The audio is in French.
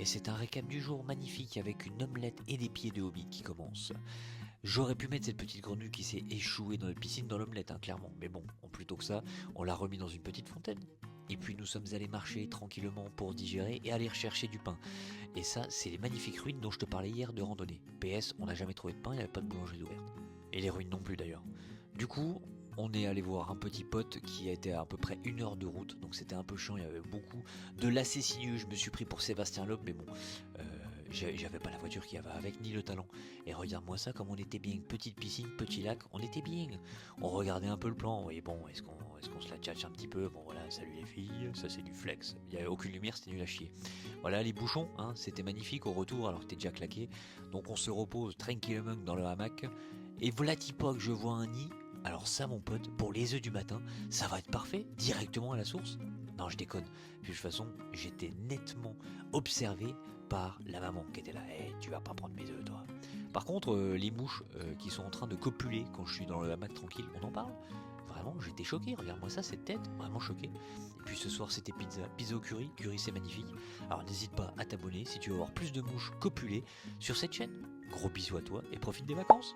et c'est un récap du jour magnifique avec une omelette et des pieds de hobbit qui commencent. J'aurais pu mettre cette petite grenouille qui s'est échouée dans notre piscine dans l'omelette, clairement, mais bon, plutôt que ça, on l'a remis dans une petite fontaine. Et puis nous sommes allés marcher tranquillement pour digérer et aller rechercher du pain. Et ça, c'est les magnifiques ruines dont je te parlais hier de randonnée. PS, on n'a jamais trouvé de pain, il n'y avait pas de boulangerie ouverte. Et les ruines non plus d'ailleurs. Du coup, on est allé voir un petit pote qui était à peu près 1 heure de route, donc c'était un peu chiant, il y avait beaucoup de lacets sinueux, je me suis pris pour Sébastien Loeb, mais bon, j'avais pas la voiture qui avait avec, ni le talent. Et regarde-moi ça, comme on était bien, petite piscine, petit lac, on était bien. On regardait un peu le plan, et bon, est-ce qu'on se la tchatche un petit peu? Bon voilà, salut les filles, ça c'est du flex. Il n'y avait aucune lumière, c'était nul à chier. Voilà, les bouchons, c'était magnifique au retour, alors que t'es déjà claqué. Donc on se repose tranquillement dans le hamac, et voilà pas que je vois un nid. Alors ça mon pote, pour les œufs du matin, ça va être parfait, directement à la source. Non je déconne, puis de toute façon j'étais nettement observé par la maman qui était là. Tu vas pas prendre mes œufs toi. Par contre les mouches qui sont en train de copuler quand je suis dans le hamac tranquille, on en parle? Vraiment j'étais choqué, regarde-moi ça, cette tête, vraiment choqué. Et puis ce soir c'était pizza au curry c'est magnifique. Alors n'hésite pas à t'abonner si tu veux voir plus de mouches copuler sur cette chaîne. Gros bisous à toi et profite des vacances.